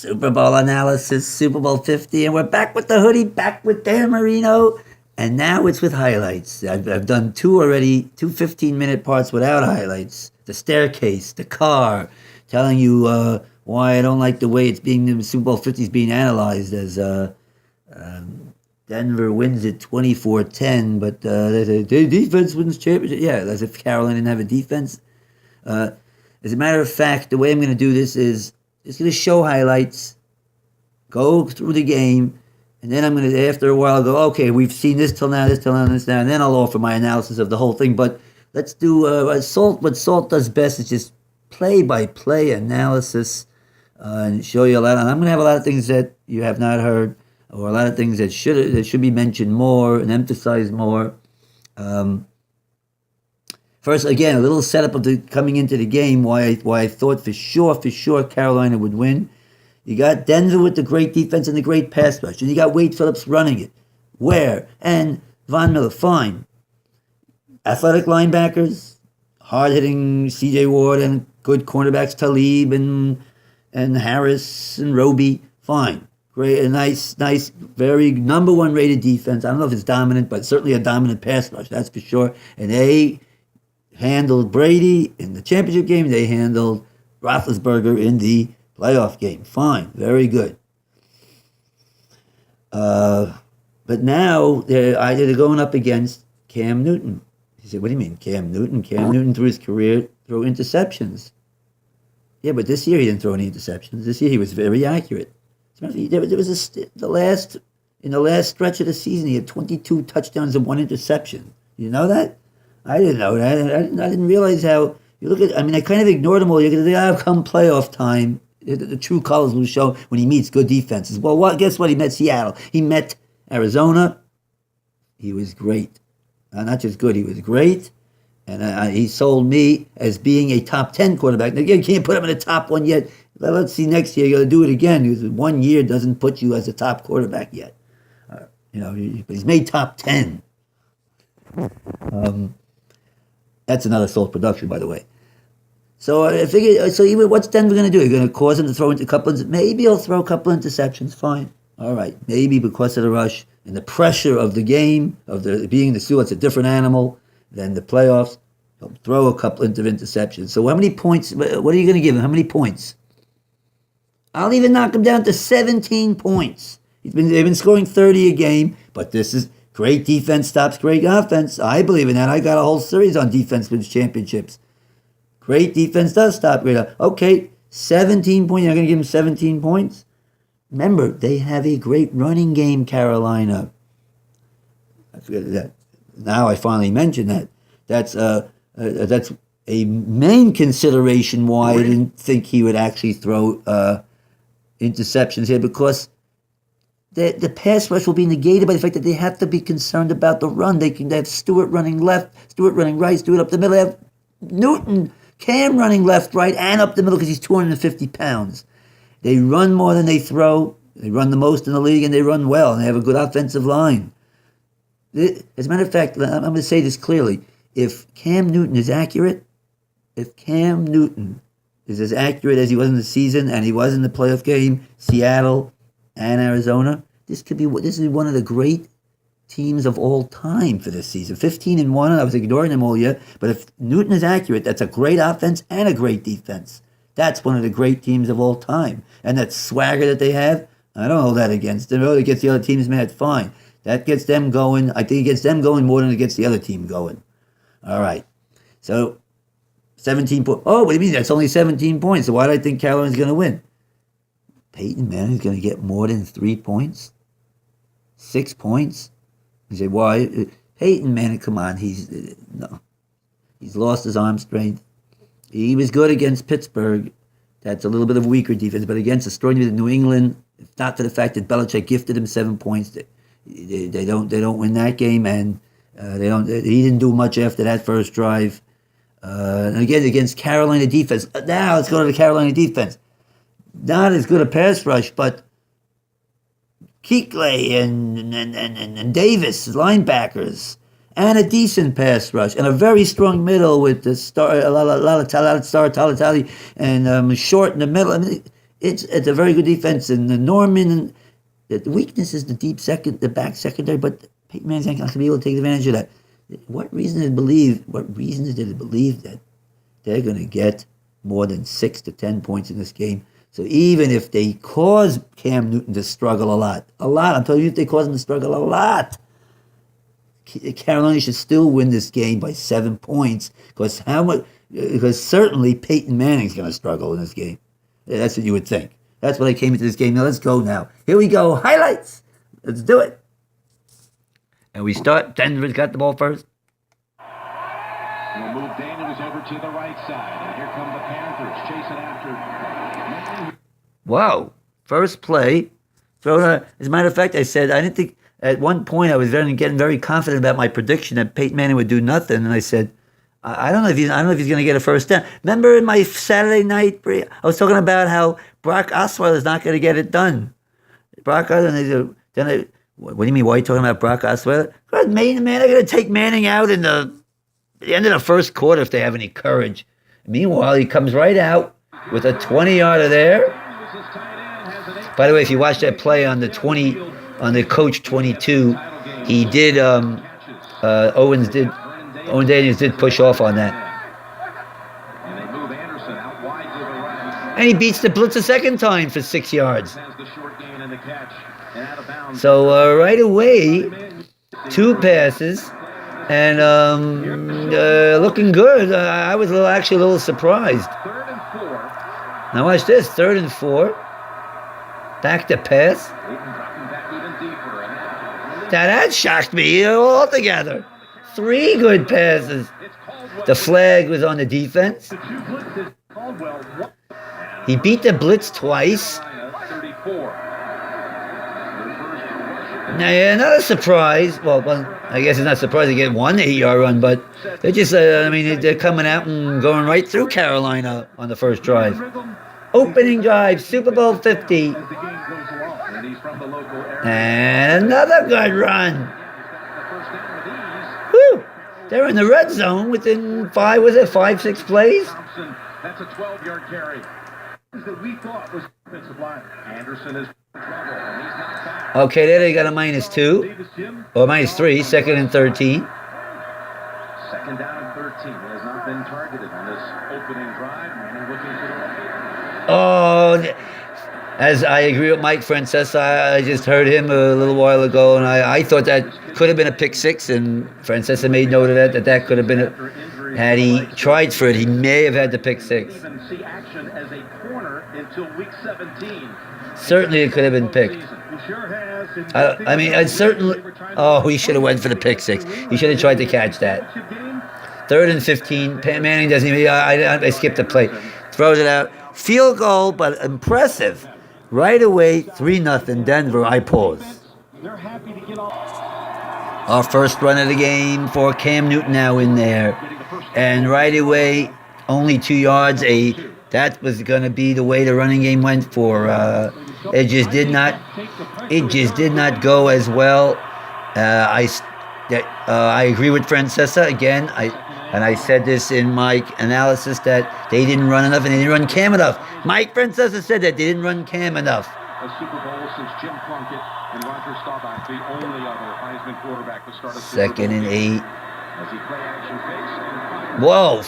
Super Bowl analysis, Super Bowl 50, and we're back with the hoodie, back with Dan Marino, and now it's with highlights. I've done two already, two 15-minute parts without highlights. The staircase, the car, telling you why I don't like the way the Super Bowl 50 is being analyzed as Denver wins it 24-10, but the defense wins championship. Yeah, as if Carolina didn't have a defense. As a matter of fact, the way I'm going to do this is just going to show highlights, go through the game, and then I'm going to, after a while, go, okay, we've seen this till now, and then I'll offer my analysis of the whole thing. But let's do S.A.L.T. What S.A.L.T. does best is just play-by-play analysis and show you a lot. And I'm going to have a lot of things that you have not heard, or a lot of things that should be mentioned more and emphasized more. First, again, a little setup of the coming into the game, why I thought for sure Carolina would win. You got Denver with the great defense and the great pass rush, and you got Wade Phillips running it. Where? And Von Miller, fine. Athletic linebackers, hard-hitting C.J. Ward, and good cornerbacks, Talib and Harris and Roby, fine. Great, a nice, very number one rated defense. I don't know if it's dominant, but certainly a dominant pass rush, that's for sure. And they handled Brady in the championship game. They handled Roethlisberger in the playoff game. Fine, very good. But now they're either going up against Cam Newton. He said, "What do you mean, Cam Newton? Cam Newton through his career threw interceptions." Yeah, but this year he didn't throw any interceptions. This year he was very accurate. There was in the last stretch of the season he had 22 touchdowns and 1 interception. You know that? I didn't know that. I didn't realize how you look at. I mean, I kind of ignored them all. You get come playoff time, the true colors will show when he meets good defenses. Well, guess what? He met Seattle. He met Arizona. He was great. Not just good. He was great, and he sold me as being a top 10 quarterback. Now, again, you can't put him in the top one yet. Let's see next year. You got to do it again. Because 1 year doesn't put you as a top quarterback yet. But he's made top 10. That's another S.A.L.T. production, by the way. So I figured, even what's Denver going to do? You're going to cause him to throw into a couple of, maybe he'll throw a couple of interceptions, fine. All right, maybe because of the rush and the pressure of the game, of being the Sioux, it's a different animal than the playoffs. He'll throw a couple of interceptions. So how many points, what are you going to give him? How many points? I'll even knock him down to 17 points. They've been scoring 30 a game, but this is great defense stops great offense. I believe in that. I got a whole series on defense wins championships. Great defense does stop great. Okay, 17 points. You're going to give him 17 points? Remember, they have a great running game, Carolina. I forget that. Now I finally mentioned that. That's a main consideration why I didn't think he would actually throw interceptions here, because the pass rush will be negated by the fact that they have to be concerned about the run. They have Stewart running left, Stewart running right, Stewart up the middle. They have Cam running left, right, and up the middle because he's 250 pounds. They run more than they throw. They run the most in the league, and they run well, and they have a good offensive line. As a matter of fact, I'm going to say this clearly. If Cam Newton is as accurate as he was in the season, and he was in the playoff game, Seattle and Arizona, this is one of the great teams of all time for this season. 15-1, I was ignoring them all year, but if Newton is accurate, that's a great offense and a great defense. That's one of the great teams of all time. And that swagger that they have, I don't hold that against them. It gets the other teams mad, fine. That gets them going. I think it gets them going more than it gets the other team going. All right. So, 17 points. Oh, what do you mean? That's only 17 points. So why do I think Carolina's going to win? Peyton Manning's going to get more than 3 points? 6 points? You say, why? Peyton Manning, come on. He's lost his arm strength. He was good against Pittsburgh. That's a little bit of a weaker defense. But against a strong defense in New England, if not for the fact that Belichick gifted him 7 points, they don't win that game. And he didn't do much after that first drive. And again, against Carolina defense. Now let's go to the Carolina defense. Not as good a pass rush, but Kuechly and Davis, linebackers, and a decent pass rush, and a very strong middle with the star, a lot of star Talatali, and Short in the middle. I mean, it's a very good defense. And the Norman, the weakness is the back secondary, but Peyton Manning's not going to be able to take advantage of that. What reason did it believe that they're going to get more than 6 to 10 points in this game? So even if they cause Cam Newton to struggle a lot, I'm telling you, if they cause him to struggle a lot, Carolina should still win this game by 7 points, because certainly Peyton Manning's going to struggle in this game. That's what you would think. That's what I came into this game. Now let's go now. Here we go. Highlights. Let's do it. And we start. Denver's got the ball first. We'll move Daniels over to the right side. And here come the Panthers chasing after. Wow. First play. As a matter of fact, I said, I didn't think, at one point I was getting very confident about my prediction that Peyton Manning would do nothing. And I said, I don't know if he's going to get a first down. Remember in my Saturday night, I was talking about how Brock Osweiler is not going to get it done. What do you mean? Why are you talking about Brock Osweiler? Because they're going to take Manning out in the end of the first quarter if they have any courage. Meanwhile, he comes right out with a 20-yarder there. By the way, if you watch that play on the coach 22, he did. Owen Daniels did push off on that. And he beats the blitz a second time for 6 yards. So right away, 2 passes, and looking good. I was actually a little surprised. Now watch this, 3rd and 4. Back to pass. Now that shocked me altogether. 3 good passes. The flag was on the defense. He beat the blitz twice. Now, another surprise. Well, I guess it's not surprising to get 1 8-yard run, but they're just, they're coming out and going right through Carolina on the first drive. Opening drive, Super Bowl 50. And another good run. Woo! They're in the red zone within 5, 6 plays? That's a 12-yard carry. That we thought was offensive line. Anderson is in trouble, and he's not back. Okay, there they got a -2. Or -3, 2nd and 13. 2nd down and 13. He has not been targeted on this opening drive. Manning looking for the right. Oh, as I agree with Mike Francesa, I just heard him a little while ago, and I thought that could have been a pick 6, and Francesa made note of that could have been had he tried for it, he may have had the pick 6. Even see action as a corner until week 17. Certainly it could have been picked. I certainly. Oh, he should have went for the pick 6. He should have tried to catch that. 3rd and 15. Manning doesn't even. I skipped the play. Throws it out. Field goal, but impressive. Right away, 3-0 Denver. I pause. Our first run of the game for Cam Newton now in there. And right away, only 2 yards. That was going to be the way the running game went for. It just did not go as well. I agree with Francesa again. I said this in my analysis that they didn't run enough and they didn't run Cam enough. Mike Francesa said that they didn't run Cam enough. A Super Bowl since Jim Plunkett and Roger Staubach, the only other Heisman quarterback to start a Super Bowl. 2nd and 8. As he play action fakes and Whoa,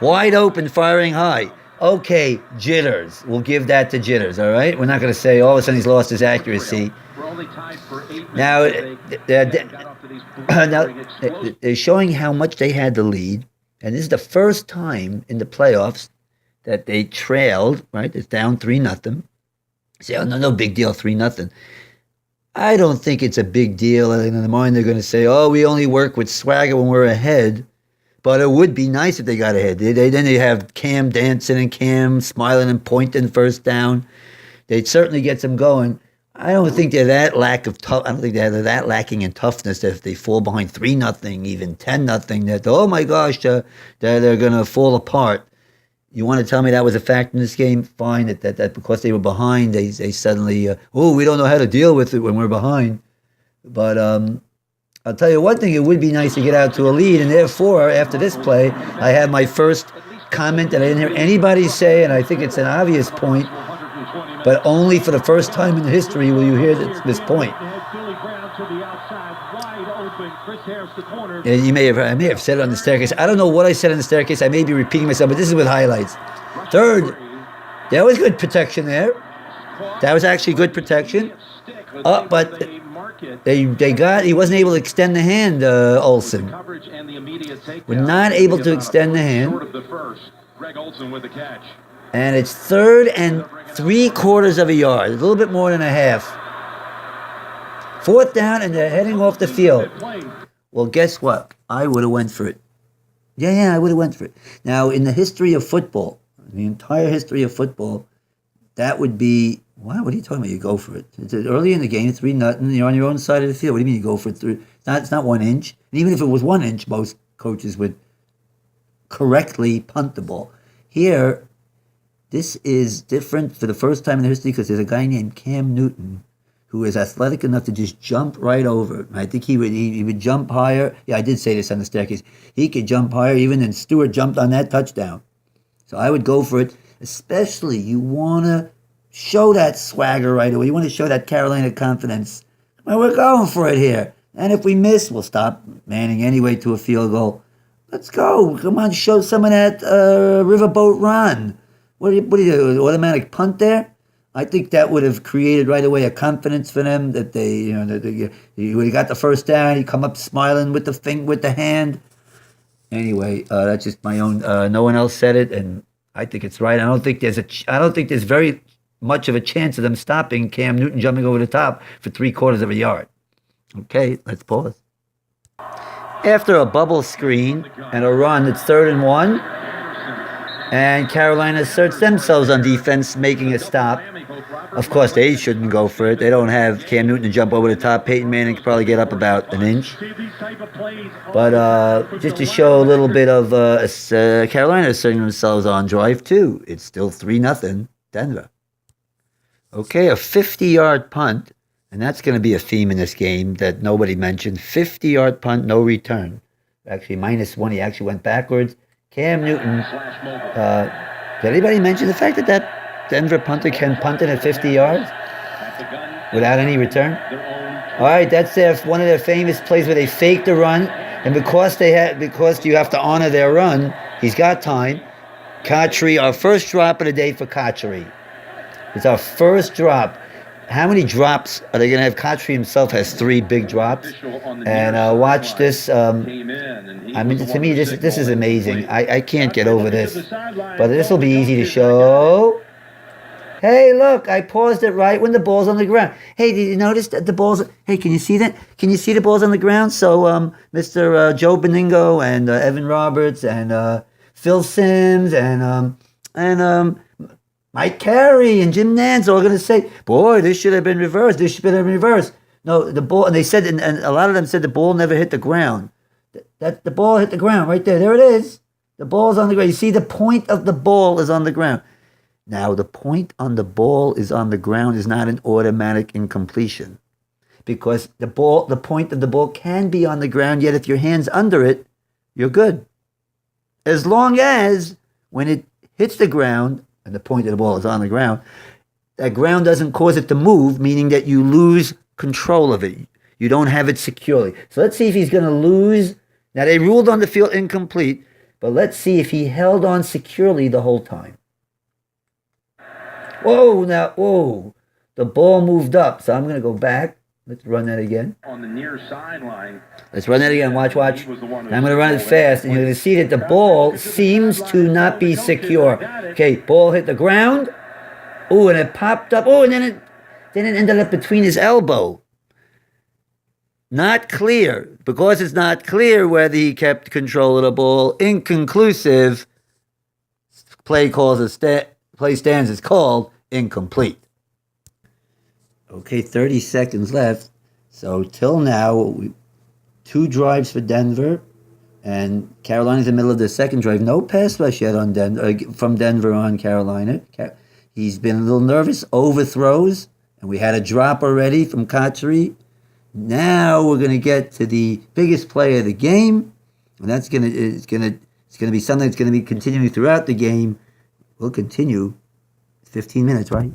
wide open, firing high. Okay, jitters. We'll give that to jitters, all right? We're not going to say all of a sudden he's lost his accuracy. We're only tied for 8 Now, minutes. they're showing how much they had the lead, and this is the first time in the playoffs that they trailed, right? It's down 3-0. Say, oh, no big deal, 3-0. I don't think it's a big deal. In the mind, they're going to say, oh, we only work with swagger when we're ahead. But it would be nice if they got ahead. Then they have Cam dancing and Cam smiling and pointing first down. They'd certainly get them going. I don't think they're that I don't think they're that lacking in toughness that if they fall behind 3-0, even 10-0, that oh my gosh, they're going to fall apart. You want to tell me that was a fact in this game? Fine, that because they were behind, they suddenly we don't know how to deal with it when we're behind. But I'll tell you one thing, it would be nice to get out to a lead, and therefore, after this play, I have my first comment that I didn't hear anybody say, and I think it's an obvious point. But only for the first time in history will you hear this point. And I may have said it on the staircase. I don't know what I said on the staircase. I may be repeating myself, but this is with highlights. Third, there was good protection there. That was actually good protection. But he wasn't able to extend the hand, Olsen. We're not able to extend the hand. And it's 3rd and 3/4 of a yard, a little bit more than a half. 4th down, and they're heading off the field. Well, guess what? I would have went for it. Yeah, I would have went for it. Now, in the history of football, the entire history of football, that would be, wow, what are you talking about? You go for it. It's early in the game, 3-0, you're on your own side of the field. What do you mean you go for it? It's not 1 inch. And even if it was 1 inch, most coaches would correctly punt the ball. Here, this is different for the first time in the history because there's a guy named Cam Newton who is athletic enough to just jump right over it. I think he would jump higher. Yeah, I did say this on the staircase. He could jump higher even than Stewart jumped on that touchdown. So I would go for it. Especially, you want to show that swagger right away. You want to show that Carolina confidence. Well, we're going for it here. And if we miss, we'll stop Manning anyway to a field goal. Let's go. Come on, show some of that riverboat run. What do you do? Automatic punt there? I think that would have created right away a confidence for them that they, when he got the first down, he come up smiling with the hand. Anyway, that's just my own. No one else said it, and I think it's right. I don't think there's very much of a chance of them stopping Cam Newton jumping over the top for 3/4 of a yard. Okay, let's pause. After a bubble screen and a run, it's 3rd and 1. And Carolina asserts themselves on defense, making a stop. Of course, they shouldn't go for it. They don't have Cam Newton to jump over the top. Peyton Manning could probably get up about 1 inch. But just to show a little bit of Carolina asserting themselves on drive 2. It's still 3-0 Denver. Okay, a 50-yard punt. And that's going to be a theme in this game that nobody mentioned. 50-yard punt, no return. Actually, -1. He actually went backwards. Cam Newton. Did anybody mention the fact that Denver punter can punt it at 50 yards without any return? All right, that's one of their famous plays where they fake the run, and because you have to honor their run, he's got time. Kotchery, our first drop of the day for Kotchery. It's our first drop. How many drops are they going to have? Kotchery himself has 3 big drops. And watch this. To me, this is amazing. I can't get over this. But this will be easy to show. Hey, look, I paused it right when the ball's on the ground. Hey, did you notice that the ball's... Hey, can you see that? Can you see the ball's on the ground? So Mr. Joe Beningo and Evan Roberts and Phil Simms and Mike Carey and Jim Nance all going to say, boy, this should have been reversed. This should have been reversed. No, the ball, and they said, and a lot of them said the ball never hit the ground. That the ball hit the ground right there. There it is. The ball's on the ground. You see, the point of the ball is on the ground. Now, the point on the ball is on the ground is not an automatic incompletion, because the point of the ball can be on the ground, yet if your hand's under it, you're good. As long as when it hits the ground, and the point of the ball is on the ground, that ground doesn't cause it to move, meaning that you lose control of it. You don't have it securely. So let's see if he's going to lose. Now, they ruled on the field incomplete, but let's see if he held on securely the whole time. Whoa. The ball moved up, so I'm going to go back. Let's run that again. On the near sideline. Let's run that again. Watch. And I'm going to run it fast, and you're going to see that the ball seems to not be secure. Okay, ball hit the ground. Oh, and it popped up. Oh, and then it ended up between his elbow. Not clear. Because it's not clear whether he kept control of the ball. Inconclusive. Play stands is called incomplete. Okay, 30 seconds left. So till now, 2 drives for Denver, and Carolina's in the middle of the second drive. No pass rush yet on from Denver on Carolina. He's been a little nervous, overthrows, and we had a drop already from Kotchery. Now we're going to get to the biggest play of the game, and it's going to be something that's going to be continuing throughout the game. We'll continue 15 minutes, right?